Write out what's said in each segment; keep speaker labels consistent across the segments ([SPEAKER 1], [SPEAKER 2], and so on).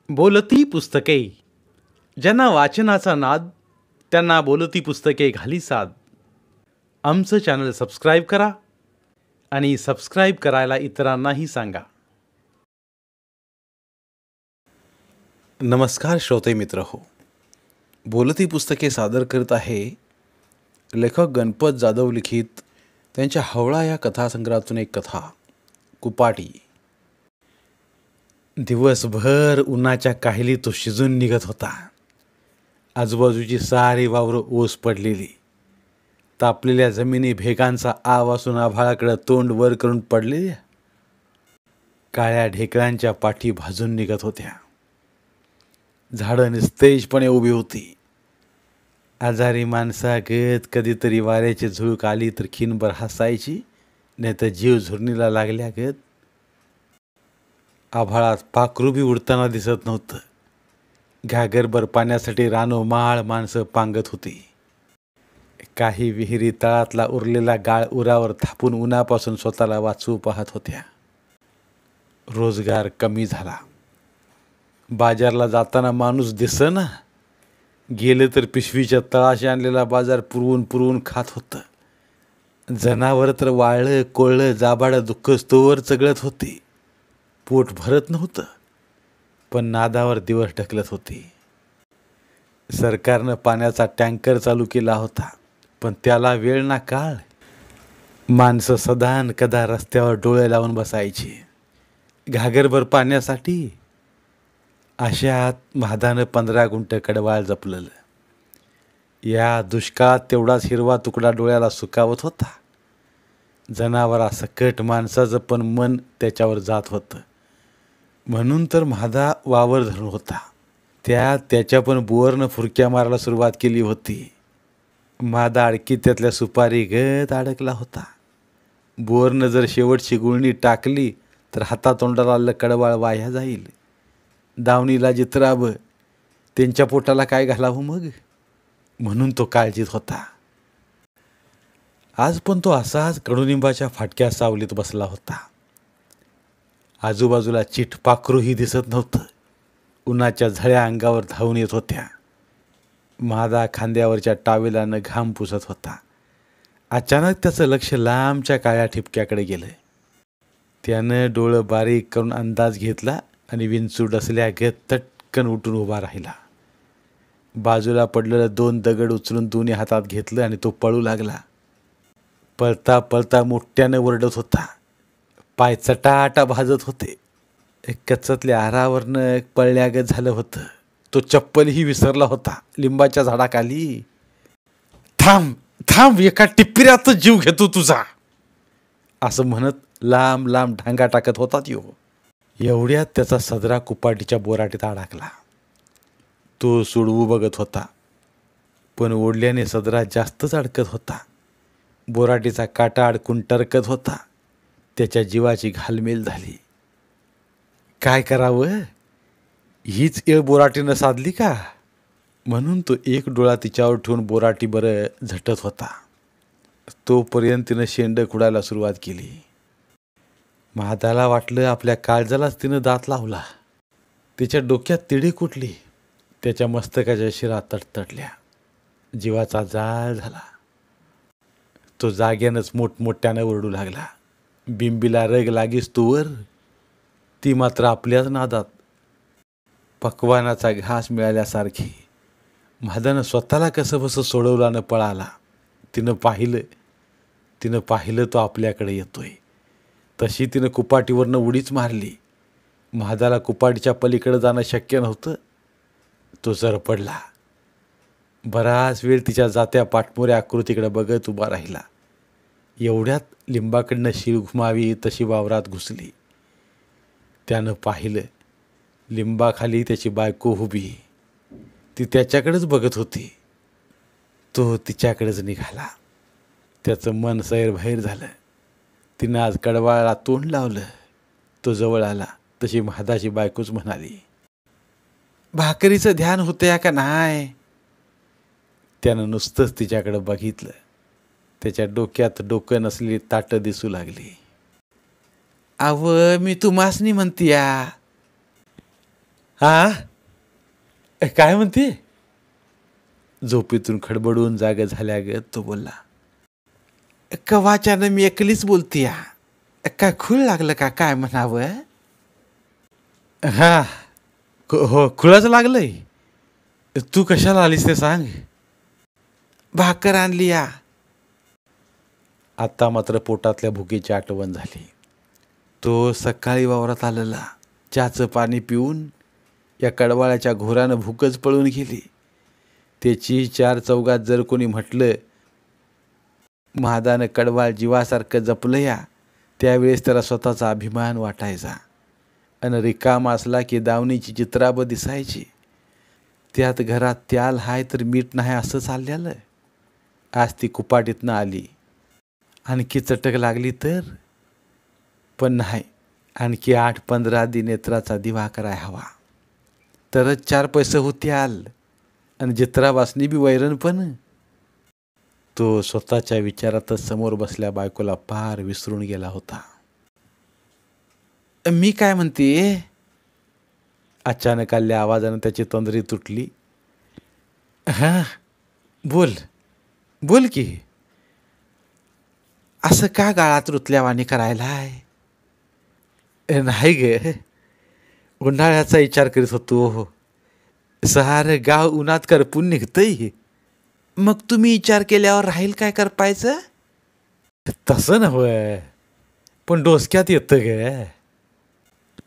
[SPEAKER 1] बोलती पुस्तके. ज्यांना वाचनाचा नाद त्यांना बोलती पुस्तके घाली साद. आमचं चॅनल सबस्क्राईब करा आणि सबस्क्राईब करायला इतरांनाही सांगा. नमस्कार श्रोते मित्र हो. बोलती पुस्तके सादर करत आहे लेखक गणपत जाधव लिखित त्यांच्या हवळा या कथासंग्रहातून एक कथा, कुपाटी. दिवसभर उन्हाच्या काहिलीत तो शिजून निघत होता. आजूबाजूची सारी वावरं ओस पडलेली. तापलेल्या जमिनी भेगांचा वासून आभाळाकडे तोंड वर करून पडलेल्या. काळ्या ढेकळांच्या पाठी भाजून निघत होत्या. झाडं निस्तेजपणे उभी होती. आजारी माणसागत कधीतरी वाऱ्याची झुळूक आली तर खिनभर हसायची, नाही तर जीव झुरणीला लागल्यागत. आभाळात पाखरू बी उडताना दिसत नव्हतं. घागरभर पाण्यासाठी रानोमाळ माणसं पांगत होती. काही विहिरी तळातला उरलेला गाळ उरावर थापून उन्हापासून स्वतःला वाचवू पाहत होत्या. रोजगार कमी झाला. बाजारला जाताना माणूस दिसेना. गेले तर पिशवीच्या तळाशी आणलेला बाजार पुरवून पुरवून खात होतं. जनावर तर वाळलं कोळलं जाबाडं दुःख स्तोवर चगळत होती. पोट भरत नव्हतं, पण नादावर दिवस ढकलत होती. सरकारनं पाण्याचा टँकर चालू केला होता, पण त्याला वेळ ना काळ. माणसं सदान कदा रस्त्यावर डोळे लावून बसायची घागरभर पाण्यासाठी. अशात म्हादानं 15 गुंठ कडवाळ जपलेलं. या दुष्काळात तेवढाच हिरवा तुकडा डोळ्याला सुकावत होता. जनावरासकट माणसाचं पण मन त्याच्यावर जात होतं. म्हणून तर म्हादा वावर धरून होता. त्याच्या पण बुवरनं फुरक्या मारायला सुरुवात केली होती. म्हादा अडकी त्यातल्या सुपारी गत अडकला होता. बुवरनं जर शेवटची गुळणी टाकली तर हातातोंडाला आलेलं कडवाळ वाया जाईल. दावणीला जित्राब, त्यांच्या पोटाला काय घालावं मग, म्हणून तो काळजीत होता. आज पण तो असाच कडुनिंबाच्या फाटक्या सावलीत बसला होता. आजूबाजूला चिटपाखरूही दिसत नव्हतं. उन्हाच्या झळ्या अंगावर धावून येत होत्या. म्हादा खांद्यावरच्या टावेलानं घाम पुसत होता. अचानक त्याचं लक्ष लांबच्या काळ्या ठिपक्याकडे गेलं. त्यानं डोळं बारीक करून अंदाज घेतला आणि विंचू डसल्यागत तटकन उठून उभा राहिला. बाजूला पडलेलं 2 दगड उचलून दोन्ही हातात घेतलं आणि तो पळू लागला. पळता पळता मोठ्यानं ओरडत होता. पाय चटाटा भाजत होते. कचतल्या आरावरनं पळल्यागत झालं होतं. तो चप्पलही विसरला होता. लिंबाच्या झाडाखाली. थांब थांब, एका टिप्पिऱ्यातच जीव घेतो तुझा, असं म्हणत लांब लांब ढांगा टाकत होता त्यो. एवढ्यात त्याचा सदरा कुपाटीच्या बोराटीत अडकला. तो सोडवू बघत होता, पण ओढल्याने सदरा जास्तच अडकत होता. बोराटीचा काटा अडकून टरकत होता. त्याच्या जीवाची घालमेल झाली. काय करावं, हीच येळ बोराटीनं साधली का, म्हणून तो एक डोळा तिच्यावर ठेवून बोराटी बरं झटत होता. तोपर्यंत तिनं शेंड खुडायला सुरुवात केली. म्हादाला वाटलं आपल्या काळजालाच तिनं दात लावला. तिच्या डोक्यात तिडी कुठली. त्याच्या मस्तकाच्या शिरा तटतटल्या. जीवाचा जाळ झाला. तो जाग्यानंच मोठमोठ्यानं ओरडू लागला. बिंबीला रग लागीस तूवर, ती मात्र आपल्याच नादात. पक्वानाचा घास मिळाल्यासारखी. म्हादानं स्वतःला कसं बसं सोडवला न पळाला. तिनं पाहिलं तो आपल्याकडे येतोय. तशी तिनं कुपाटीवरनं उडीच मारली. म्हादाला कुपाटीच्या पलीकडे जाणं शक्य नव्हतं. तो सरपडला. बराच वेळ तिच्या जात्या पाठमोऱ्या आकृतीकडे बघत उभा राहिला. एवढ्यात लिंबाकडनं शीळ घुमावी तशी वावरात घुसली. त्यानं पाहिलं, लिंबाखाली त्याची बायको उभी. ती त्याच्याकडेच बघत होती. तो तिच्याकडेच निघाला. त्याचं मन सैरभैर झालं. तिनं आज कडवाळाला तोंड लावलं. तो जवळ आला तशी म्हादाची बायकोच म्हणाली, भाकरीचं ध्यान होतं का नाही. त्यानं नुसतंच तिच्याकडं बघितलं. त्याच्या डोक्यात डोकं नसलेली ताटं दिसू लागली. अव मी तुम्हासनी म्हणतीया. हा, काय म्हणते? झोपेतून खडबडून जागा झाल्यागत तो बोलला. कवाच्यानं मी एकलीच बोलती या. काय खूळ लागलं का काय म्हणावं? हा, हो खुळाच लागलंय. तू कशाला आलीस ते सांग. भाकर आणली या. आता मात्र पोटातल्या भुकेची आठवण झाली. तो सकाळी वावरात आलेला चहाचं पाणी पिऊन या कडवाळ्याच्या घोरानं भूकच पळून गेली. त्याची चार चौघात जर कोणी म्हटलं महादानं कडवाळ जीवासारखं जपलं या, त्यावेळेस त्याला स्वतःचा अभिमान वाटायचा. आणि रिकाम असला की दावणीची चित्राब दिसायची. त्यात घरात त्याल हाय तर मीठ नाही असं चाललेलं. आज ती कुपाटीतनं आली. आणखी चटक लागली तर पण नाही, आणखी 8-15 नेत्राचा दिवा कराय हवा, तरच 4 पैसे होत्याल. आणि जित्राबासनी बी वैरण पण. तो स्वतःच्या विचारातच समोर बसल्या बायकोला पार विसरून गेला होता. मी काय म्हणते? अचानक आल्या आवाजानं त्याची तंद्री तुटली. हां, बोल बोल की. असं का गाळात रुतल्यावाणी करायलाय? नाही गे, उन्हाळ्याचा विचार करीत होतो. सारं गाव उन्हात करपून निघतंय. मग तुम्ही विचार केल्यावर राहील काय करपायचं? तसं नव्हे, पण डोसक्यात येतं ग.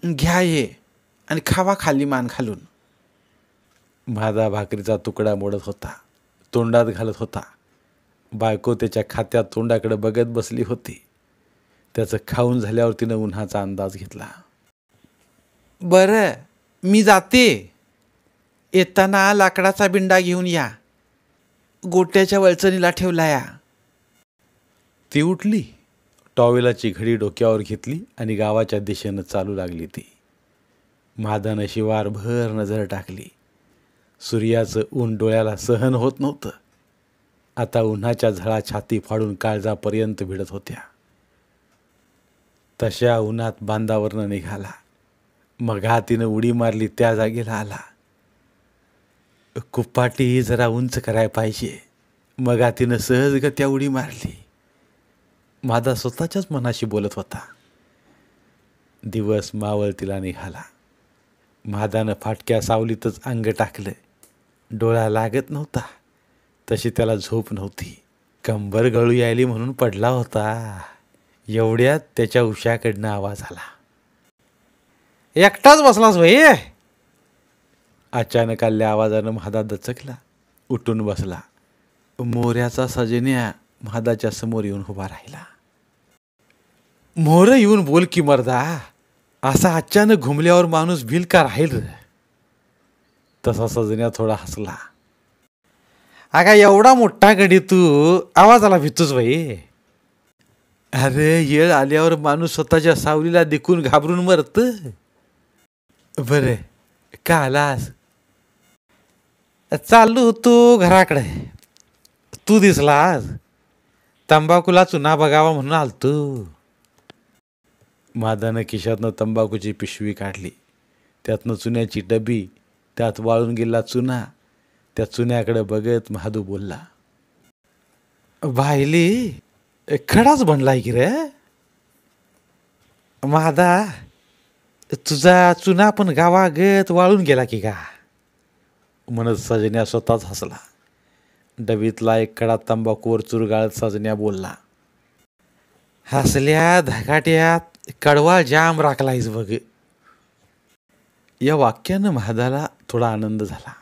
[SPEAKER 1] घ्या ये आणि खावा खाली मान घालून. माझा भाकरीचा तुकडा मोडत होता, तोंडात घालत होता. बायको त्याच्या खात्यात तोंडाकडे बघत बसली होती. त्याचं खाऊन झाल्यावर तिनं उन्हाचा अंदाज घेतला. बरं, मी जाते. येताना लाकडाचा बिंडा घेऊन या. गोट्याच्या वळचणीला ठेवला या. ती उठली, टॉवेलाची घडी डोक्यावर घेतली आणि गावाच्या दिशेनं चालू लागली. ती महादानं शिवारभर नजर टाकली. सूर्याचं ऊन डोळ्याला सहन होत नव्हतं. आता उन्हाच्या झळा छाती फाडून काळजापर्यंत भिडत होत्या. तशा उन्हात बांधावरनं निघाला. मग हातीनं उडी मारली त्या जागेला आला. कुपाटी जरा उंच करायला पाहिजे. मग हातीनं सहजगत्या उडी मारली. माझा स्वतःच्याच मनाशी बोलत होता. दिवस मावळतीला निघाला. महादानं फाटक्या सावलीतच अंग टाकलं. डोळा लागत नव्हता, तशी त्याला झोप नव्हती. कंबर गळू यायली म्हणून पडला होता. एवढ्यात त्याच्या उशाकडनं आवाज आला. एकटाच बसलास भाई? अचानक आल्या आवाजानं महादा दचकला, उठून बसला. मोऱ्याचा सजन्या महादाच्या समोर येऊन उभा राहिला. मोर येऊन बोल की मर्दा. असा अचानक घुमल्यावर माणूस भिल का राहील? तसा सजन्या थोडा हसला. अगा एवढा मोठा गडी तू आवाजाला भीतोस बाई? अरे येळ आल्यावर माणूस स्वतःच्या सावलीला देखून घाबरून मरत. बरे का आलास? चाललो होतो घराकडे, तू दिसलास. तंबाखूला चुना बघावा म्हणून आलतो. महादानं खिशातनं तंबाखूची पिशवी काढली. त्यातनं चुन्याची डबी, त्यात वाळून गेला चुना. त्या चुन्याकडे बघत महादू बोलला. भाईली खडाच बनलाय की रे महादा. तुझा चुना पण गावागत वाळून गेला की का? म्हणत सजन्या स्वतःच हसला. डबीतला एक कडा तंबाखूवर चुरगाळत सजन्या बोलला. हसल्या धकाट्यात कडवा जाम राखलायस बघ. या वाक्यानं महादाला थोडा आनंद झाला.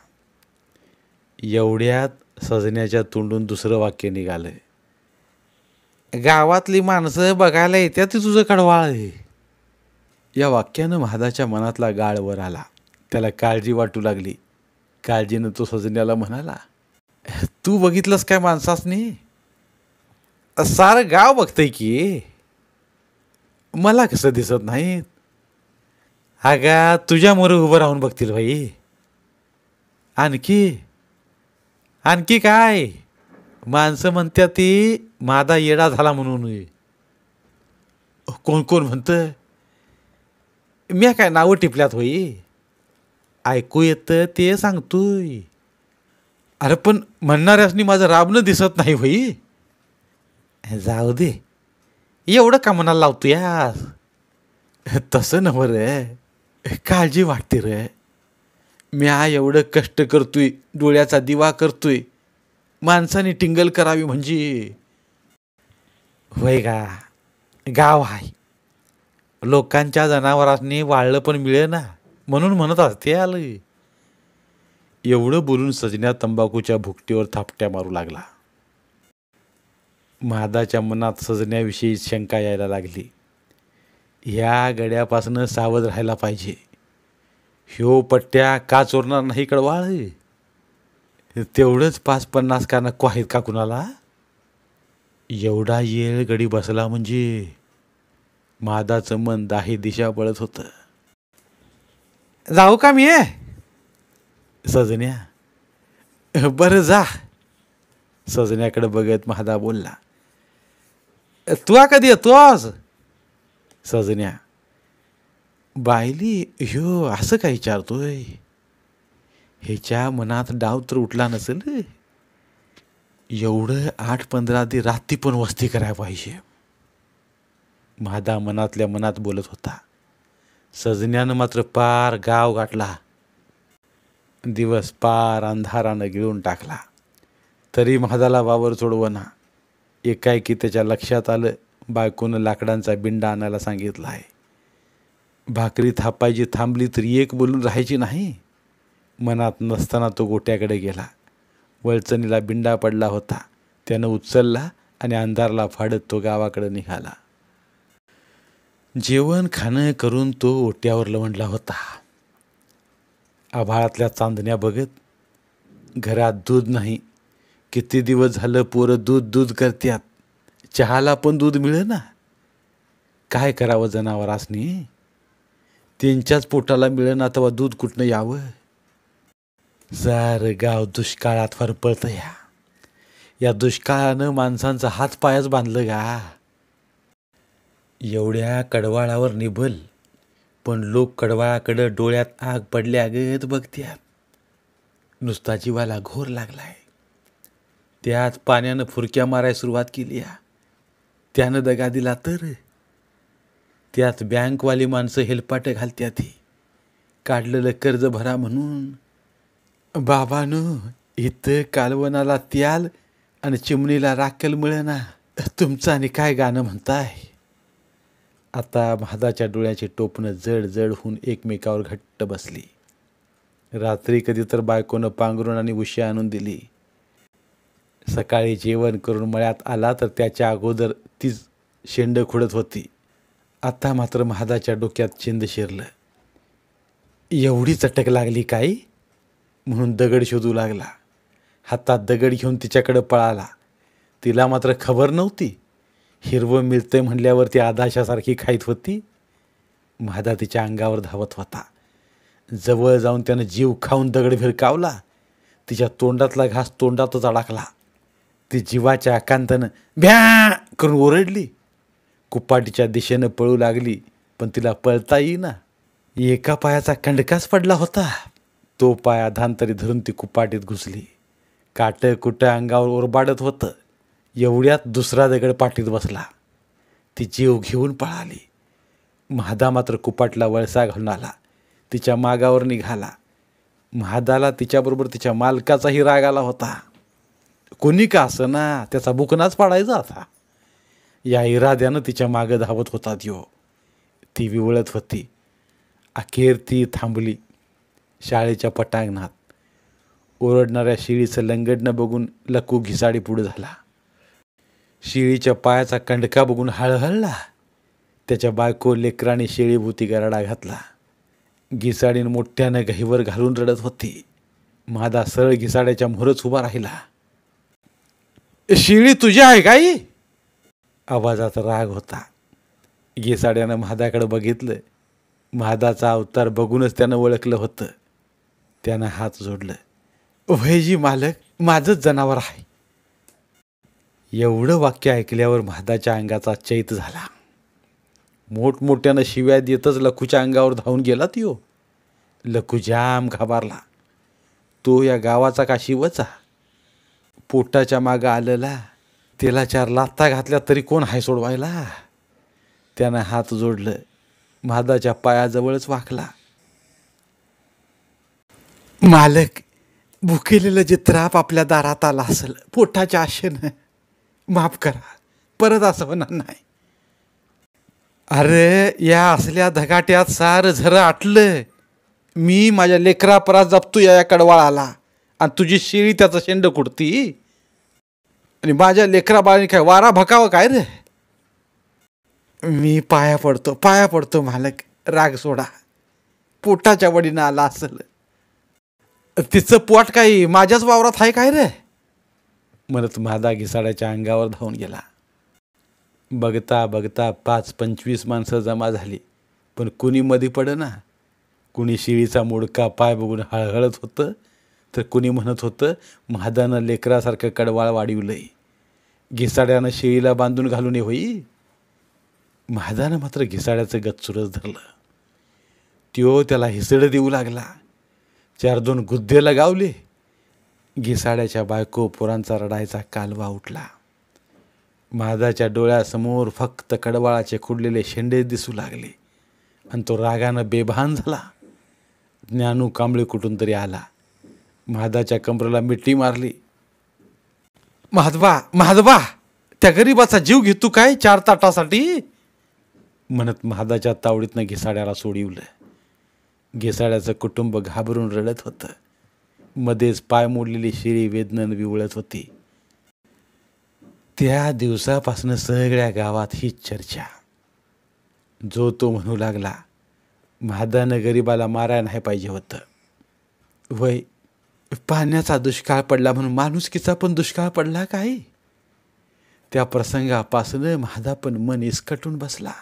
[SPEAKER 1] एवढ्यात सजन्याच्या तोंडून दुसरं वाक्य निघालं. गावातली माणसं बघायला येत्या ती तुझं कडवाळ आहे. या वाक्यानं महादाच्या मनातला गाळ वर आला. त्याला काळजी वाटू लागली. काळजीनं तो सजन्याला म्हणाला. तू बघितलंस काय माणसासनी? सारं गाव बघतंय की. मला कसं दिसत नाहीत? अगा तुझ्या मोर उभं राहून बघतील भाई. आणखी आणखी काय? माणसं म्हणत्या ती मादा येडा झाला म्हणून. कोण कोण म्हणतं? मी काय नावं टिपल्यात होई? ऐकू येतं ते सांगतोय. अरे पण म्हणणाऱ्यासनी माझं राबणं दिसत नाही होई. जाऊ दे, एवढं का मनाला लावतो यास. तसं नव्ह रे, काळजी वाटते रे. म्या एवढं कष्ट करतोय, डोळ्याचा दिवा करतोय, माणसाने टिंगल करावी म्हणजे. होय का, गाव आहे, लोकांच्या जनावरांनी वाळलं पण मिळे ना, म्हणून म्हणत असते आलं. एवढं बोलून सजन्या तंबाखूच्या भुकटीवर थापट्या मारू लागला. महादाच्या मनात सजण्याविषयी शंका यायला लागली. ह्या गड्यापासनं सावध राहायला पाहिजे. ह्यो पट्ट्या का चोरणार नाही कडवाळ. तेवढंच 5-50 का नको आहेत का कुणाला. एवढा येळ गडी बसला म्हणजे. महादाचं मन 10 दिशा पळत होतं. जाऊ का मी. सजन्या, बरं जा. सजन्याकडे बघत महादा बोलला. तू कधी येतोस. सजन्या, बायली ह्यो असं काय विचारतोय. ह्याच्या मनात डाव तर उठला नसेल. एवढं 8-15 दी रात्री पण वस्ती करायला पाहिजे. महादा मनातल्या मनात बोलत होता. सजन्यानं मात्र पार गाव गाठला. दिवस पार अंधारानं गिळून टाकला. तरी महादाला वावर सोडवना. एकाएकी त्याच्या लक्षात आलं बायकोनं लाकडांचा बिंडा आणायला सांगितला आहे. भाकरी थापायची थांबली तरी एक बोलून राहायची नाही. मनात नसताना तो गोट्याकडे गेला. वळचणीला बिंडा पडला होता. त्यानं उचलला आणि अंधारला फाडत तो गावाकडे निघाला. जेवण खाणं करून तो ओट्यावर लवंडला होता. आभाळातल्या चांदण्या बघत. घरात दूध नाही. किती दिवस झालं पोरं दूध दूध करत्यात. चहाला पण दूध मिळेना. काय करावं जनावरांनी. त्यांच्याच पोटाला मिळेना तेव्हा दूध कुठनं यावं. सारं गाव दुष्काळात फरफळतं. या दुष्काळानं माणसांचा हात पायच बांधलं गा. एवढ्या कडवाळावर निभल पण लोक कडवाळाकडं डोळ्यात आग पडल्यागत बघत्यात. नुसता जीवाला घोर लागलाय. त्यात पाण्यानं फुरक्या मारायला सुरुवात केली. त्यानं दगा दिला तर. त्यात बँकवाली माणसं हेलपाटे घालत्यात. काढलेलं कर्ज भरा म्हणून. बाबांनो, इथं कालवनाला त्याल आणि चिमणीला राखेल मिळेना. तुमचं आणि काय गाणं म्हणताय. आता महादाच्या डोळ्याची टोपणं जड जड होऊन एकमेकावर घट्ट बसली. रात्री कधी तर बायकोनं पांघरून आणि उशी आणून दिली. सकाळी जेवण करून मळ्यात आला तर त्याच्या अगोदर तीच शेंड खुडत होती. आता मात्र महादाच्या डोक्यात चिंद शिरलं. एवढी चटक लागली काय म्हणून दगड शोधू लागला. हातात दगड घेऊन तिच्याकडे पळाला. तिला मात्र खबर नव्हती. हिरवं मिळतंय म्हणल्यावर ती आदाशासारखी खाईत होती. महादा तिच्या अंगावर धावत होता. जवळ जाऊन त्यानं जीव खाऊन दगड भिरकावला. तिच्या तोंडातला घास तोंडातच अडकला. ती जीवाच्या आकांतानं भ्या करून ओरडली. कुपाटीच्या दिशेनं पळू लागली पण तिला पळता येईना. एका पायाचा कंडकाच पडला होता. तो पाय अधांतरी धरून ती कुपाटीत घुसली. काटं कुटं अंगावर ओरबाडत होतं. एवढ्यात दुसरा दगड पाठीत बसला. ती जीव घेऊन पळाली. महादा मात्र कुपाटला वळसा घालून आला. तिच्या मागावर निघाला. महादाला तिच्याबरोबर तिच्या मालकाचाही राग आला होता. कोणी का असना त्याचा बुकनाच पाडायचा आता. या इराद्यानं तिच्या मागं धावत होता त्यो. ती विवळत होती. अखेर ती थांबली. शाळेच्या पटांगणात ओरडणाऱ्या शिळीचं लंगडणं बघून लकू घिसाडी पुढे झाला. शिळीच्या पायाचा कंडका बघून हळहळला. त्याच्या बायको लेकराने शेळीभूती गराडा घातला. घिसाडीनं मोठ्यानं गहीवर घालून रडत होती. महादा सरळ घिसाड्याच्या मोहरच उभा राहिला. शिळी तुझी आहे काही. आवाजात राग होता. घिसाड्यानं महादाकडे बघितलं. महादाचा अवतार बघूनच त्यानं ओळखलं होतं. त्यानं हात जोडलं. वयजी मालक, माझंच जनावर आहे. एवढं वाक्य ऐकल्यावर महादाच्या अंगाचा चैत झाला. मोठमोठ्यानं शिव्या देतच लखूच्या अंगावर धावून गेला त्यो. लखू जाम घाबरला. तो या गावाचा का शिवचा? पोटाच्या मागं आलेला. त्याला 4 लाथा घातल्या तरी कोण हाय सोडवायला? त्यानं हात जोडलं, महादाच्या पायाजवळच वाकला. मालक, भुकेलेलं जे त्राप आपल्या दारात आला असेल पोटाच्या आशेनं, माफ करा, परत असं होणार नाही. अरे या असल्या धगाट्यात सारं झरं आटलं. मी माझ्या लेकरापरा जपतो या कडवाळाला आणि तुझी शिळी त्याचं शेंड कुडती. आणि माझ्या लेकरा बाळाने काय वारा भकावं काय रे? मी पाया पडतो मालक, राग सोडा. पोटाच्या वडीनं आला असेल. तिचं पोट काही माझ्याच वावरात आहे काय रे? म्हणत महादा घिसाड्याच्या अंगावर धावून गेला. बघता बघता 5-25 माणसं जमा झाली, पण कुणी मध्ये पडेना. कुणी शिळीचा मोडका पाय बघून हळहळत होतं, तर कुणी म्हणत होतं महादानं लेकरासारखं कडवाळ वाढवलंय, घिसाड्यानं शिळीला बांधून घालून होई. महादानं मात्र घिसाड्याचं गच्चुरच धरलं. त्यो त्याला हिसडं देऊ लागला. 4-2 गुद्धे लगावले. घिसाड्याच्या बायको पोरांचा रडायचा कालवा उठला. महादाच्या डोळ्यासमोर फक्त कडवाळाचे खुडलेले शेंडे दिसू लागले आणि तो रागानं बेभान झाला. ज्ञानू कांबळे कुठून तरी आला. महादाच्या कमरेला मिठी मारली. महादबा, त्या गरीबाचा जीव घेतो काय 4 ताटासाठी? म्हणत महादाच्या तावडीतनं घिसाड्याला सोडिवलं. घिसाड्याचं कुटुंब घाबरून रडत होतं. मध्येच पाय मोडलेली शिळी वेदनेनं विवळत होती. त्या दिवसापासून सगळ्या गावात हीच चर्चा. जो तो म्हणू लागला, महादानं गरीबाला मारायला नाही पाहिजे होतं. वय, पाण्याचा दुष्काळ पडला म्हणून माणुसकीचा पण दुष्काळ पडला काय? त्या प्रसंगापासून महादा पण मन इसकटून बसला.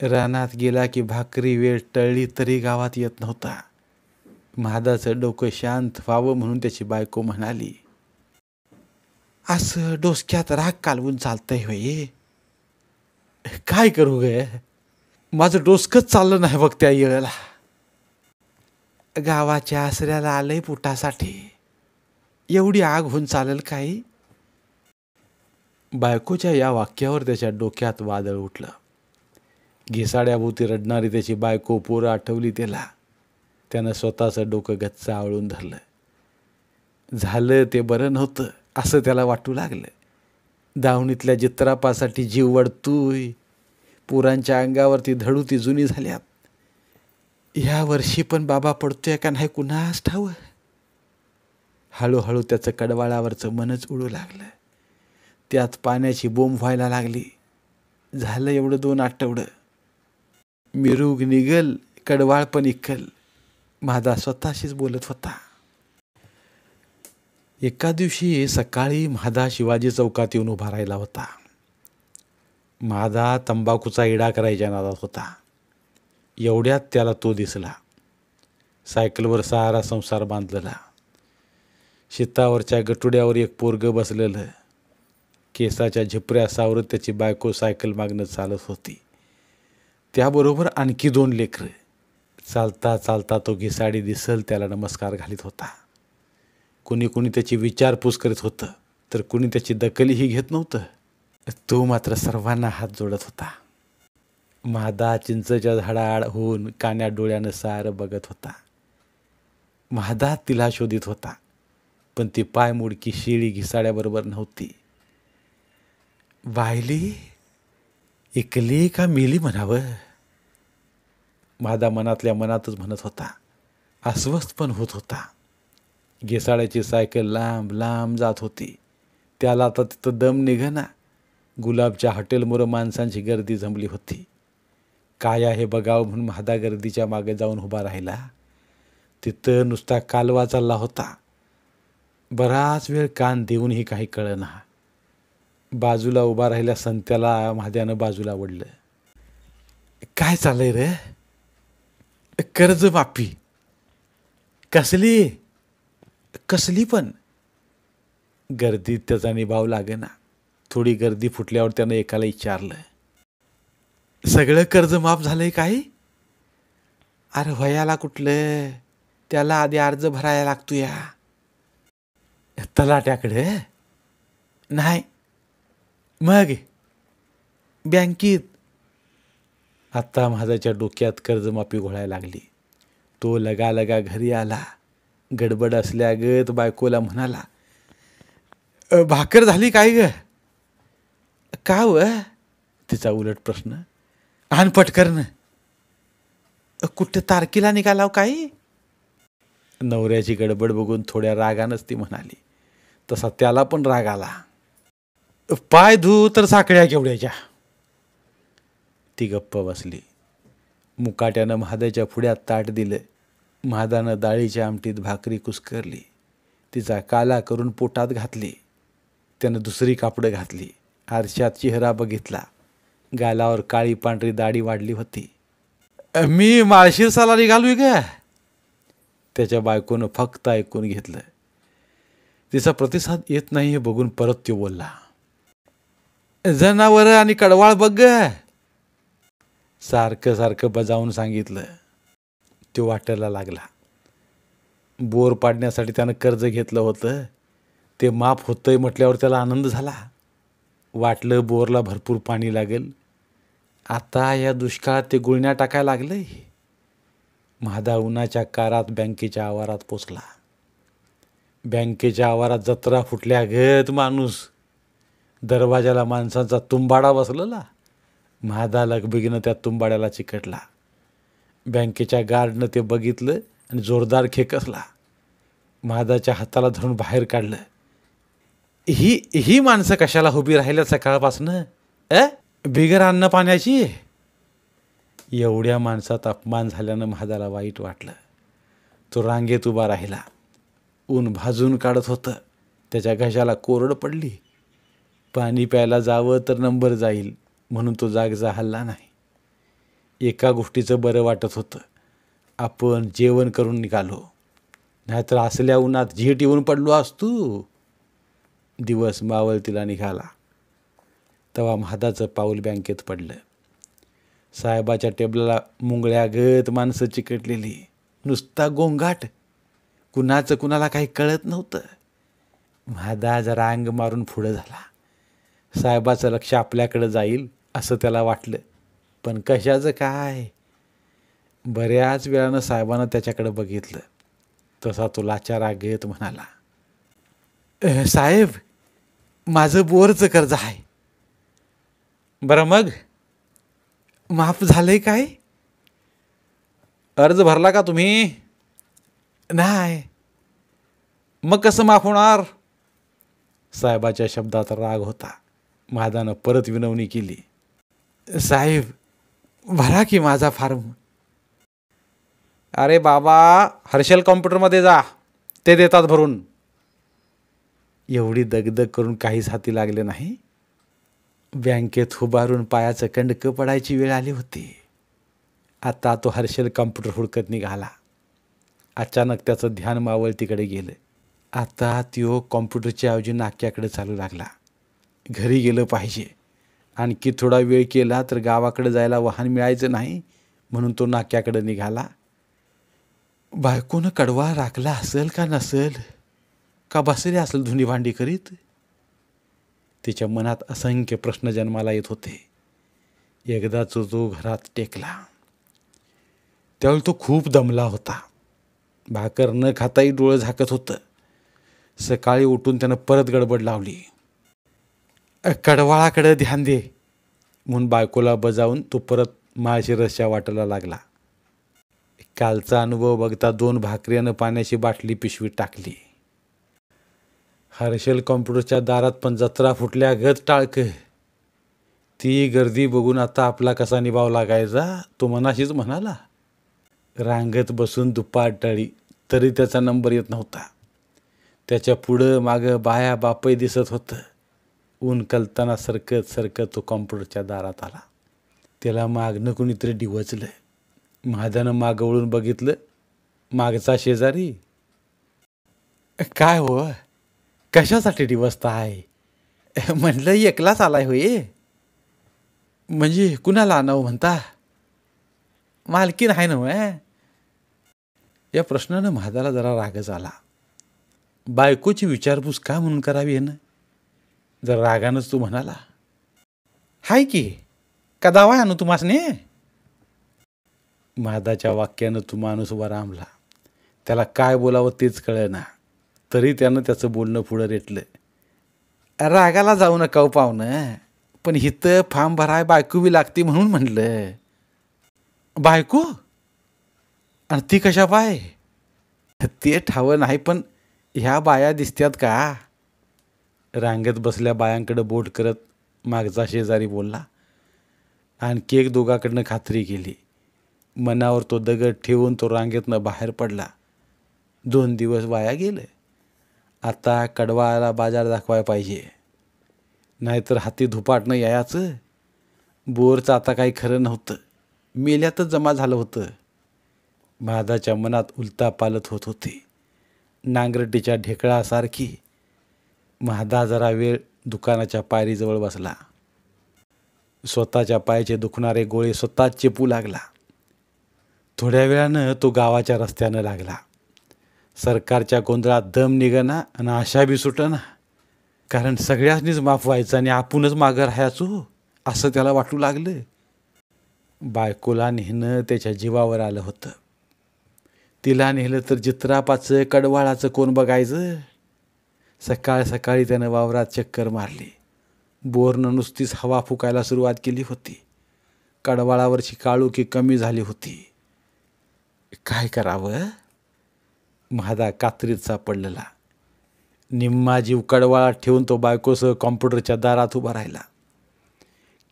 [SPEAKER 1] रानात गेला की भाकरी वेळ टळली तरी गावात येत नव्हता. महादाचं डोकं शांत व्हावं म्हणून त्याची बायको म्हणाली, असं डोसक्यात राग कालवून चालतंय होय? काय करू गे, माझं डोसकंच चाललं नाही बघ त्या येळेला. गावाच्या आसऱ्याला आलंय पोटासाठी, एवढी आग होऊन चालेल काय? बायकोच्या या वाक्यावर त्याच्या डोक्यात वादळ उठलं. घिसाड्याभोवती रडणारी त्याची बायको पोरं आठवली त्याला. त्यानं स्वतःचं डोकं गच्च आवळून धरलं. झालं ते बरं नव्हतं असं त्याला वाटू लागलं. दावणीतल्या जित्रापासाठी जीव वडतोय. पोरांच्या अंगावरती धडू ती जुनी झाल्यात. ह्या वर्षी पण बाबा पडतोय का नाही कुणास ठावं. हळूहळू त्याचं कडवाळावरचं मनच उडू लागलं. त्यात पाण्याची बोंब व्हायला लागली. झालं एवढं 2 आठवडं. मिरूग निघल, कडवाळ पण इकल, महादा स्वतःशीच बोलत होता. एका दिवशी सकाळी महादा शिवाजी चौकात येऊन उभा राहिला होता. महादा तंबाखूचा इडा करायच्या नादात होता. एवढ्यात त्याला तो दिसला. सायकलवर सारा संसार बांधलेला. शेतावरच्या गटुड्यावर एक पोरगं बसलेलं. केसाच्या झिपऱ्या सावरत त्याची बायको सायकल मागणं चालत होती. त्याबरोबर आणखी 2 लेकरं. चालता चालता तो घिसाडी दिसल त्याला नमस्कार घालीत होता. कुणी कुणी त्याची विचारपूस करीत होतं, तर कुणी त्याची दखलही घेत नव्हतं. तो मात्र सर्वांना हात जोडत होता. महादा चिंचच्या झाडाआड होऊन कान्या डोळ्यानं सारं बघत होता. महादा तिला शोधित होता, पण ती पायमुडकी शिळी घिसाड्याबरोबर नव्हती. वाहिली, इकली का मेली म्हणावं, महादा मनातल्या मनातच म्हणत होता. अस्वस्थ पण होत होता. घिसाड्याची सायकल लांब लांब जात होती. त्याला आता तिथं दम निघेना. गुलाबच्या हॉटेलमुळं माणसांची गर्दी जमली होती. काय आहे बघावं म्हणून महादा गर्दीच्या मागे जाऊन उभा राहिला. तिथं नुसता कालवा चालला होता. बराच वेळ कान देऊनही काही कळेना. बाजूला उभा राहिल्या संत्याला महाद्यानं बाजूला ओढलं. काय चाललंय रे? कर्ज माफी कसली? कसली पण? गर्दीत त्याचा निभाव लागेना. थोडी गर्दी फुटल्यावर त्यानं एकाला विचारलं, सगळं कर्ज माफ झालंय काय? अरे वयाला कुठलं, त्याला आधी अर्ज भरायला लागतो या. तलाट्याकडे नाही, मग बँकेत. आता माझ्याच्या डोक्यात कर्जमाफी घोळायला लागली. तो लगा घरी आला. गडबड असल्यागत बायकोला म्हणाला, भाकर झाली काय ग? का व? तिचा उलट प्रश्न. आण पटकरन. कुठे तारखेला निघालाव काही? नवऱ्याची गडबड बघून थोड्या रागानंच ती म्हणाली. तसा त्याला पण राग आला. पाय धू तर साखळ्या केवढ्याच्या. ती गप्प बसली. मुकाट्यानं महादाच्या पुढ्यात ताट दिलं. महादानं डाळीच्या आमटीत भाकरी कुस्करली. तिचा काला करून पोटात घातली. त्यानं दुसरी कापडं घातली. आरशात चेहरा बघितला. गालावर काळी पांढरी दाढी वाढली होती. मी माळशिरसाला निघालोय ग. त्याच्या बायकोनं फक्त ऐकून घेतलं. तिचा प्रतिसाद येत नाही हे बघून परत तो बोलला, जनावरं आणि कडवाळ बघ ग. सारखं सारखं बजावून सांगितलं. तो वाटायला लागला. बोर पाडण्यासाठी त्यानं कर्ज घेतलं होतं, ते माफ होतंय म्हटल्यावर त्याला आनंद झाला. वाटलं बोरला भरपूर पाणी लागेल. आता या दुष्काळात ते गुळण्या टाकायला लागलंय. महादा उन्हाच्या कारात बँकेच्या आवारात पोचला. बँकेच्या आवारात जत्रा फुटल्या गत माणूस. दरवाजाला माणसांचा तुंबाडा बसलेला. महादा लगबगीनं त्या तुंबाड्याला चिकटला. बँकेच्या गार्डनं ते बघितलं आणि जोरदार खेकसला. महादाच्या हाताला धरून बाहेर काढलं. ही माणसं कशाला उभी राहिल्या सकाळपासनं? बिगर अन्न पाण्याची? एवढ्या माणसात अपमान झाल्यानं महादाला वाईट वाटलं. तो रांगेत उभा राहिला. ऊन भाजून काढत होतं. त्याच्या घशाला कोरड पडली. पाणी प्यायला जावं तर नंबर जाईल म्हणून तो जागचा हल्ला नाही. एका गोष्टीचं बरं वाटत होतं, आपण जेवण करून निघालो, नाहीतर असल्या उन्हात झीट येऊन पडलो असतो. दिवस मावळतीला निघाला तेव्हा महादाचं पाऊल बँकेत पडलं. साहेबाच्या टेबलाला मुंगळ्यागत माणसं चिकटलेली. नुसता गोंगाट. कुणाचं कुणाला काही कळत नव्हतं. महादा जरा अंग मारून पुढं झाला. साहेबाचं लक्ष आपल्याकडं जाईल असं त्याला वाटलं, पण कशाचं काय? बऱ्याच वेळानं साहेबानं त्याच्याकडे बघितलं. तसा तो लाचारा घेत म्हणाला, साहेब, माझं बोरचं कर्ज आहे. बरं मग माफ झालंय काय? अर्ज भरला का तुम्ही? नाही. मग कसं माफ होणार? साहेबाच्या शब्दात राग होता. महादानं परत विनवणी केली, साहेब भरा की माझा फॉर्म. अरे बाबा, हर्षल कॉम्प्युटरमध्ये जा, ते देतात भरून. एवढी दगदग करून काहीच हाती लागले नाही. बँकेत उभारून पायाचं कंडकं पडायची वेळ आली होती. आता तो हर्षल कॉम्प्युटर हुडकत निघाला. अचानक त्याचं ध्यान मावळतीकडे गेलं. आता तो कॉम्प्युटरच्या ऐवजी नाक्याकडे चालू लागला. घरी गेलं पाहिजे. आणखी थोडा वेळ केला तर गावाकडे जायला वाहन मिळायचं नाही म्हणून तो नाक्याकडे निघाला. बायकोनं कडवा राखला असेल का नसेल, का बसले असेल धुणी भांडी करीत? तिच्या मनात असंख्य प्रश्न जन्माला येत होते. एकदाच तो घरात टेकला. त्यावेळी तो खूप दमला होता. भाकर न खाताही डोळं झाकत होतं. सकाळी उठून त्यानं परत गडबड लावली. कडवाळाकडे ध्यान दे म्हणून बायकोला बजावून तो परत माळशिरसच्या वाटेला लागला. कालचा अनुभव बघता 2 भाकरीनं पाण्याची बाटली पिशवीत टाकली. हर्षल कॉम्प्युटरच्या दारात पण जत्रा फुटल्या गत टाळकं. ती गर्दी बघून आता आपला कसा निभाव लागायचा तो मनाशीच म्हणाला. रांगत बसून दुपार टळी तरी त्याचा नंबर येत नव्हता. त्याच्या पुढं मागं बाया बापही दिसत होतं. ऊन कलताना सरकत सरकत तो कॉम्प्युटरच्या दारात आला. त्याला मागनं कुणीतरी डिवचलं. महादानं मागं वळून बघितलं. मागचा शेजारी. काय हो, कशासाठी डिवचता आहे? म्हणलं एकलाच आलाय होय. म्हणजे कुणाला आणावं म्हणता? मालकीन आहे ना. या प्रश्नानं महादाला जरा रागच आला. बायकोची विचारपूस का म्हणून करावी ना? जर रागानंच तू म्हणाला, हाय की का दावा आणू तुम्हासने? महादाच्या वाक्यानं तू माणूस उभा रामला. त्याला काय बोलावं तेच कळेना. तरी त्यानं त्याचं बोलणं पुढं रेटलं. रागाला जाऊ नका हो पाहुणं, पण हिथं फार्म भराय बायको बी लागती म्हणून म्हणलं. बायको? आणि ती कशा पाय? ते ठावं नाही, पण ह्या बाया दिसत्यात का? रांगेत बसल्या बायांकडं बोट करत मागचा शेजारी बोलला. आणखी एक दोघाकडनं खात्री केली. मनावर तो दगड ठेवून तो रांगेतनं बाहेर पडला. 2 दिवस वाया गेले. आता कडवाला बाजार दाखवायला पाहिजे, नाहीतर हाती धुपाटणं यायचं. बोरचं आता काही खरं नव्हतं. मेल्यातच जमा झालं होतं. महादाच्या मनात उलता पालत होत होती, नांगरटीच्या ढेकळासारखी. महादा जरा वेळ दुकानाच्या पायरीजवळ बसला. स्वतःच्या पायाचे दुखणारे गोळे स्वतःच चेपू लागला. थोड्या वेळानं तो गावाच्या रस्त्यानं लागला. सरकारच्या गोंधळात दम निघना आणि आशा बी सुटना. कारण सगळ्यांनीच माफ व्हायचं आणि आपणच मागं राहायचो असं त्याला वाटू लागलं. बायकोला नेणं त्याच्या जीवावर आलं होतं. तिला नेलं तर चित्रापाचं कडवाळाचं कोण बघायचं? सकाळ सकाळी त्यानं वावरात चक्कर मारली. बोरनं नुसतीच हवा फुकायला सुरुवात केली होती. कडवाळावरची काळुकी कमी झाली होती. काय करावं? महादा कात्रीत सापडलेला. निम्मा जीव कडवाळात ठेवून तो बायकोसह कॉम्प्युटरच्या दारात उभा राहिला.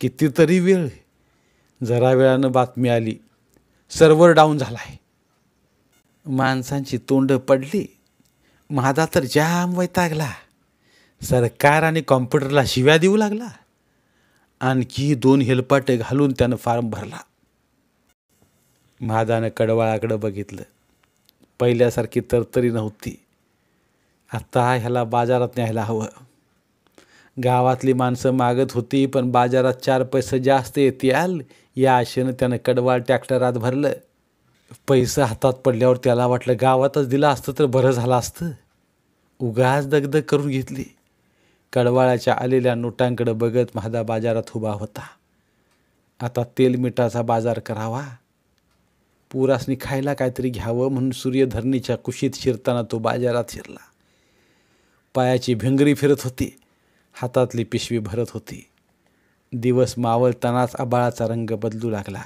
[SPEAKER 1] कितीतरी वेळ. जरा वेळानं बातमी आली, सर्व्हर डाऊन झालाय. माणसांची तोंड पडली. महादा तर जाम वैतागला. सरकार आणि कॉम्प्युटरला शिव्या देऊ लागला. आणखी 2 हेलपाटे घालून त्यानं फॉर्म भरला. महादानं कडवाळाकडं बघितलं. पहिल्यासारखी तरतरी नव्हती. आता ह्याला बाजारात न्यायला हवं. गावातली माणसं मागत होती, पण बाजारात 4 पैसे जास्त येतील या आशेनं त्यानं कडवाळ ट्रॅक्टरात भरलं. पैसा हातात पडल्यावर त्याला वाटलं गावातच दिलं असतं तर बरं झालं असतं. उगाच दगदग करून घेतली. कडवाळाच्या आलेल्या नोटांकडे बघत महादा बाजारात उभा होता. आता तेल मिठाचा बाजार करावा. पुरासनी खायला काहीतरी घ्यावं म्हणून सूर्यधरणीच्या कुशीत शिरताना तो बाजारात शिरला. पायाची भिंगरी फिरत होती. हातातली पिशवी भरत होती. दिवस मावळतानाच आभाळाचा रंग बदलू लागला.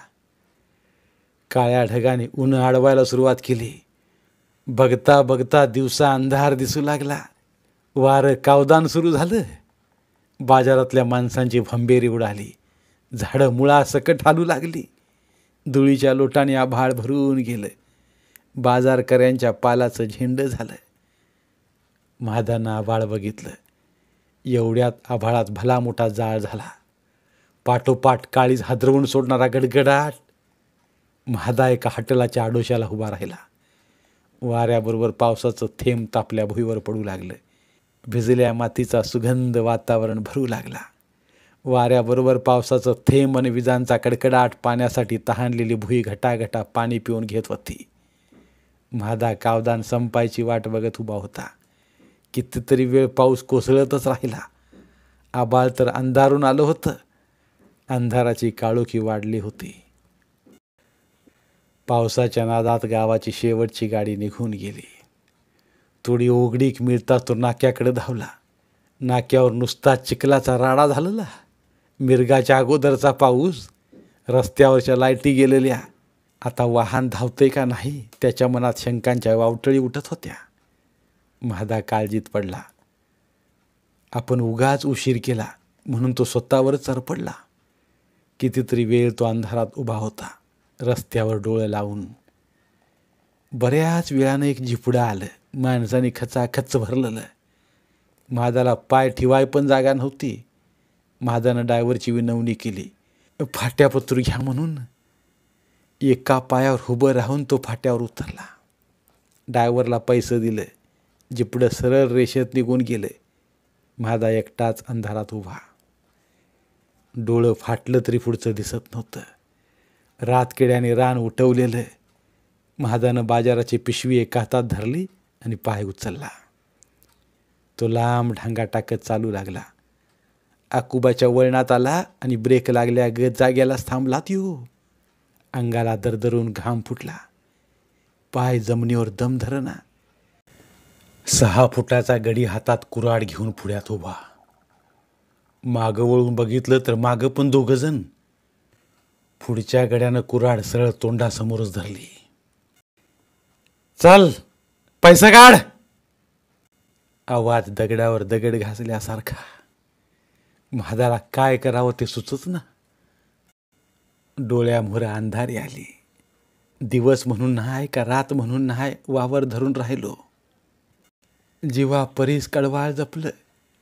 [SPEAKER 1] काळ्या ढगाने ऊन अडवायला सुरुवात केली. बघता बघता दिवसा अंधार दिसू लागला. वारं कावदान सुरू झालं. बाजारातल्या माणसांची भंबेरी उडाली. झाडं मुळासकट हालू लागली. धुळीच्या लोटाने आभाळ भरून गेलं. बाजारकऱ्यांच्या पालाचं झेंडं झालं. महादानं आभाळ बघितलं. एवढ्यात आभाळात भला मोठा जाळ झाला. पाठोपाठ काळीज हादरवून सोडणारा गडगडाट. महादा एका हॉटेलाच्या आडोशाला उभा राहिला. वाऱ्याबरोबर पावसाचं थेंब तापल्या भुईवर पडू लागलं. भिजल्या मातीचा सुगंध वातावरण भरू लागला. वाऱ्याबरोबर पावसाचं थेंब आणि विजांचा कडकडाट पाण्यासाठी तहानलेली भुई घटाघटा पाणी पिऊन घेत होती. महादा कावदान संपायची वाट बघत उभा होता. कितीतरी वेळ पाऊस कोसळतच राहिला. आभाळ तर अंधारून आलं होतं. अंधाराची काळोखी वाढली होती. पावसाच्या नादात गावाची शेवटची गाडी निघून गेली. थोडी ओघडीक मिळता तो नाक्याकडे धावला. नाक्यावर नुसता चिखलाचा राडा झालेला. मिरगाच्या अगोदरचा पाऊस. रस्त्यावरच्या लाईटी गेलेल्या. आता वाहन धावतंय का नाही त्याच्या मनात शंकांच्या वावटळी उठत होत्या. महादा काळजीत पडला. आपण उगाच उशीर केला म्हणून तो स्वतःवरच चरपडला. कितीतरी वेळ तो अंधारात उभा होता, रस्त्यावर डोळे लावून. बऱ्याच वेळानं एक झिपडं आलं. माणसाने खचाखच भरलेलं. महादाला पाय ठेवाय पण जागा नव्हती. महादानं ड्रायव्हरची विनवणी केली, फाट्यापत्र घ्या म्हणून. एका पायावर उभं राहून तो फाट्यावर उतरला. ड्रायव्हरला पैसे दिले. जिपडं सरळ रेषेत निघून गेले. महादा एकटाच अंधारात उभा. डोळं फाटलं तरी पुढचं दिसत नव्हतं. रातकिड्याने रान उठवलेलं. महादानं बाजाराची पिशवी एका हातात धरली आणि पाय उचलला. तो लांब ढांगा टाकत चालू लागला. आकुबाच्या वळणात आला आणि ब्रेक लागल्या गत जाग्यालाच थांबला. त्यो अंगाला दरदरून घाम फुटला. पाय जमिनीवर दम धरना. 6 फुटाचा गडी हातात कुऱ्हाड घेऊन पुढ्यात उभा. मागं वळून बघितलं तर मागं पण 2 जण. पुढच्या गड्यानं कुऱ्हाड सरळ तोंडासमोरच धरली. चल पैसा काढ. आवाज दगडावर दगड घासल्यासारखा. महादाला काय करावं ते सुचत ना. डोळ्यामोहर अंधारी आली. दिवस म्हणून नाही का रात म्हणून नाही वावर धरून राहिलो. जीवा परीस कडवाळ जपलं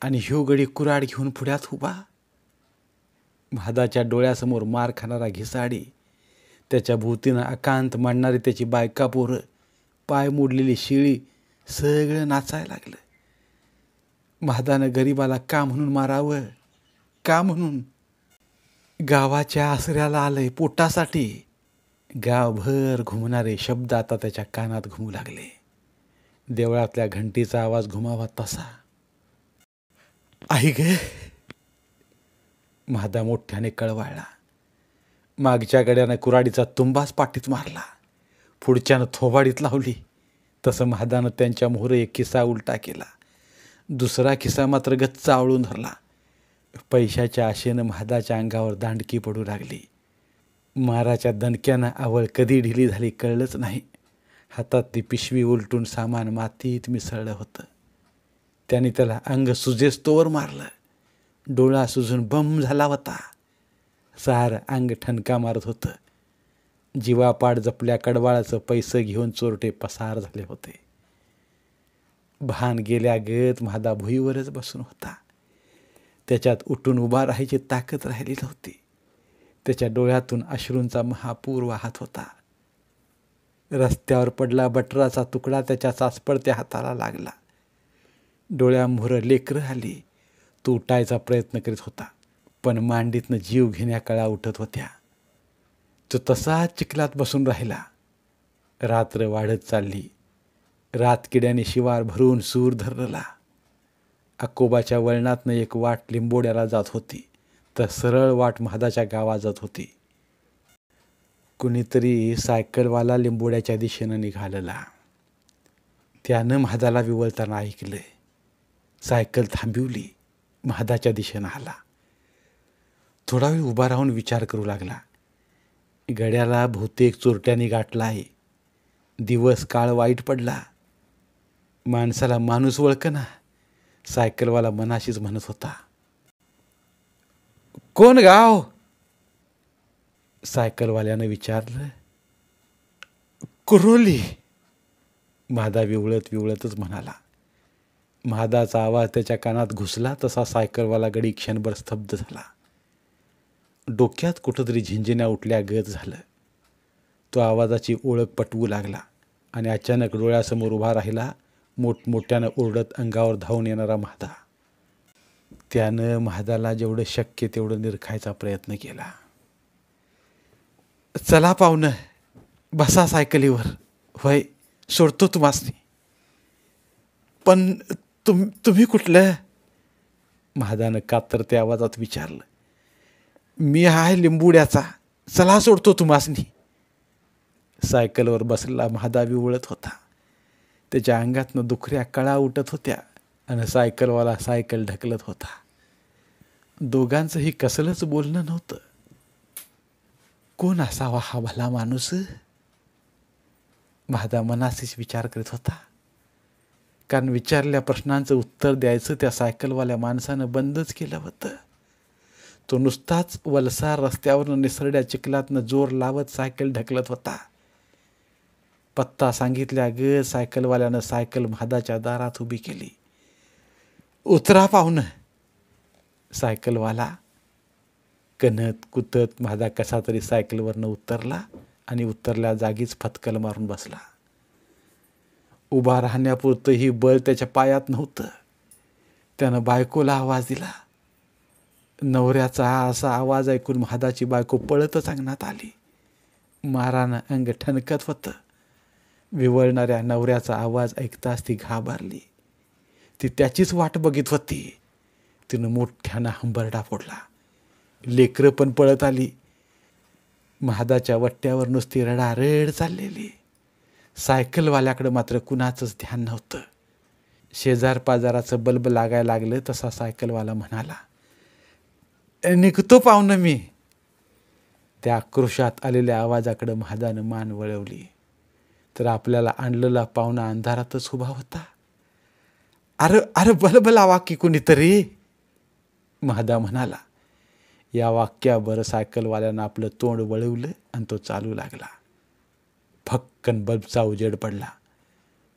[SPEAKER 1] आणि ह्यो गडी कुऱ्हाड घेऊन पुढ्यात उभा. महादाच्या डोळ्यासमोर मार खाणारा घिसाडी, त्याच्या भोवतीनं अकांत मांडणारी त्याची बायका पोरं, पाय मोडलेली शिळी, सगळं नाचायला लागलं. महादानं गरीबाला का म्हणून मारावं? का म्हणून? गावाच्या आसऱ्याला आलंय पोटासाठी. गावभर घुमणारे शब्द आता त्याच्या कानात घुमू लागले. देवळातल्या घंटीचा आवाज घुमावा तसा. आई गे. महादा मोठ्याने कळवाळला. मागच्या गड्यानं कुऱ्हाडीचा तुंबाच पाठीत मारला. पुढच्यानं थोबाडीत लावली. तसं महादानं त्यांच्या मोहर एक खिसा उलटा केला. दुसरा खिसा मात्र गच्च आवळून धरला. पैशाच्या आशेनं महादाच्या अंगावर दांडकी पडू लागली. माराच्या दणक्यानं आवळ कधी ढिली झाली कळलंच नाही. हातात ती पिशवी उलटून सामान मातीत मिसळलं होतं. त्याने त्याला अंग सुजेस्तोवर मारलं. डोळा सुजून बम झाला होता. सार अंग ठणका मारत होतं. जीवापाड जपल्या कडवाळाचं पैसे घेऊन चोरटे पसार झाले होते. भान गेल्या गत महादा भुईवरच बसून होता. त्याच्यात उठून उभा राहायची ताकद राहिली नव्हती. त्याच्या डोळ्यातून अश्रूंचा महापूर वाहत होता. रस्त्यावर पडला बटराचा तुकडा त्याच्या चाचपडत्या हाताला लागला. डोळ्यामोहर लेकरं आली. तो उठायचा प्रयत्न करीत होता, पण मांडीतनं जीव घेण्या कळा उठत होत्या. तो तसाच चिखलात बसून राहिला. रात्र वाढत चालली. रातकिड्याने शिवार भरून सूर धरला. अकोबाच्या वळणातनं एक वाट लिंबोड्याला जात होती, तर सरळ वाट महादाच्या गावात जात होती. कुणीतरी सायकलवाला लिंबोड्याच्या दिशेनं निघालेला. त्यानं महादाला विवळताना ऐकलं. सायकल थांबवली. महादाच्या दिशेनं आला. थोडा वेळ उभा राहून विचार करू लागला. गड्याला बहुतेक चोरट्याने गाठला आहे. दिवस काळ वाईट पडला. माणसाला माणूस ओळखना. सायकलवाला मनाशीच म्हणत होता. कोण गाव? सायकलवाल्यानं विचारलं. कुरोली. महादा विवळतच म्हणाला. महादाचा आवाज त्याच्या कानात घुसला तसा सायकलवाला गडी क्षणभर स्तब्ध झाला. डोक्यात कुठंतरी झिंजिन्या उठल्या गत झालं. तो आवाजाची ओळख पटवू लागला आणि अचानक डोळ्यासमोर उभा राहिला मोठमोठ्यानं ओरडत अंगावर धावून येणारा महादा. त्यानं महादाला जेवढं शक्य तेवढं निरखायचा प्रयत्न केला. चला पाहुणं, बसा सायकलीवर. होय, सोडतो तुम्हासनी. पण तुम्ही कुठलं? महादानं कातरत्या आवाजात विचारलं. मी आहे लिंबुड्याचा. चला सोडतो तुम्हासनी. सायकलवर बसलेला महादा विवळत होता. त्याच्या अंगातनं दुखऱ्या कळा उठत होत्या आणि सायकलवाला सायकल ढकलत होता. दोघांचंही कसलंच बोलणं नव्हतं. कोण असावा हा भला माणूस? महादा मनाशीच विचार करीत होता. कारण विचारलेल्या प्रश्नांचं उत्तर द्यायचं त्या सायकलवाल्या माणसानं बंदच केलं होतं. तो नुसताच वलसार रस्त्यावरनं निसरड्या चिखलातनं जोर लावत सायकल ढकलत होता. पत्ता सांगितल्या ग सायकलवाल्यानं सायकल महादाच्या दारात उभी केली. उतरा पाहुणं. सायकलवाला कणत कुतत महादा कसा तरी सायकलवरनं उतरला आणि उतरल्या जागीच फतकल मारून बसला. उभा राहण्यापुरतंही बळ त्याच्या पायात नव्हतं. त्यानं बायकोला आवाज दिला. नवऱ्याचा असा आवाज ऐकून महादाची बायको पळतच अंगणात आली. मारानं अंग ठणकत होतं. विवळणाऱ्या नवऱ्याचा आवाज ऐकताच ती घाबरली. ती त्याचीच वाट बघत होती. तिनं मोठ्यानं हंबरडा फोडला. लेकरं पण पळत आली. महादाच्या वट्ट्यावर नुसती रडारड चाललेली. सायकलवाल्याकडं मात्र कुणाचंच ध्यान नव्हतं. शेजार पाजाराचं बल्ब लागायला लागलं तसा सायकलवाला म्हणाला, निघतो पाहुणं मी. त्या आक्रोशात आलेल्या आवाजाकडं महादानं मान वळवली तर आपल्याला आणलेला पाहुणा अंधारातच उभा होता. अरे अरे बल्ब लावा की कुणीतरी, महादा म्हणाला. या वाक्यावर सायकलवाल्यानं आपलं तोंड वळवलं आणि तो चालू लागला. फक्कन बल्बचा उजेड पडला.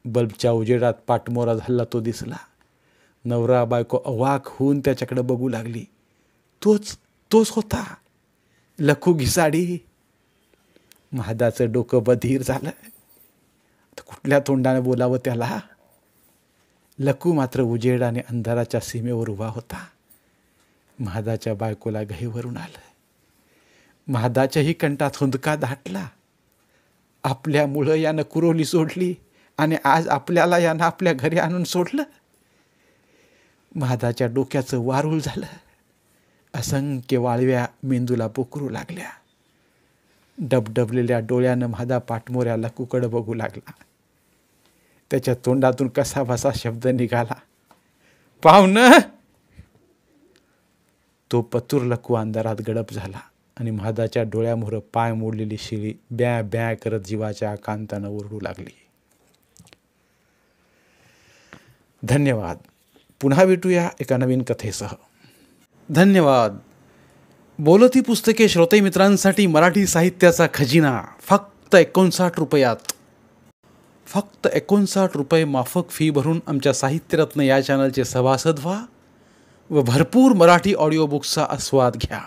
[SPEAKER 1] बल्बच्या उजेडात पाठमोरा झाला तो दिसला. नवरा बायको अवाक होऊन त्याच्याकडे बघू लागली. तोच होता, लखू घिसाडी. महादाचं डोकं बधीर झालं. कुठल्या तोंडाने बोलावं त्याला. लखू मात्र उजेड आणि अंधाराच्या सीमेवर उभा होता. महादाच्या बायकोला गहीवरून आलं. महादाच्याही कंठात हुंदका दाटला. आपल्यामुळं यानं कुरोली सोडली आणि आज आपल्याला यानं आपल्या घरी आणून सोडलं. महादाच्या डोक्याचं वारूळ झालं. असंख्य वाळव्या मेंदूला पोकरू लागल्या. डबडबलेल्या डोळ्यानं महादा पाठमोऱ्या लखूकडं बघू लागला. त्याच्या तोंडातून कसा बसा शब्द निघाला, पाहुणं. तो पतूर लखू अंधारात गडप झाला आणि महादाच्या डोळ्यामोहर पाय मोडलेली शिळी ब्या ब्या करत जीवाच्या आकांतानं ओरडू लागली. धन्यवाद. पुन्हा भेटूया एका नवीन कथेसह. धन्यवाद. बोलती पुस्तके श्रोते मित्रांसाठी मराठी साहित्याचा खजिना फक्त 59 रुपयात. फक्त 59 रुपये माफक फी भरून आमच्या साहित्यरत्न या चॅनलचे सभासद व्हा व भरपूर मराठी ऑडिओ बुक्सचा आस्वाद घ्या.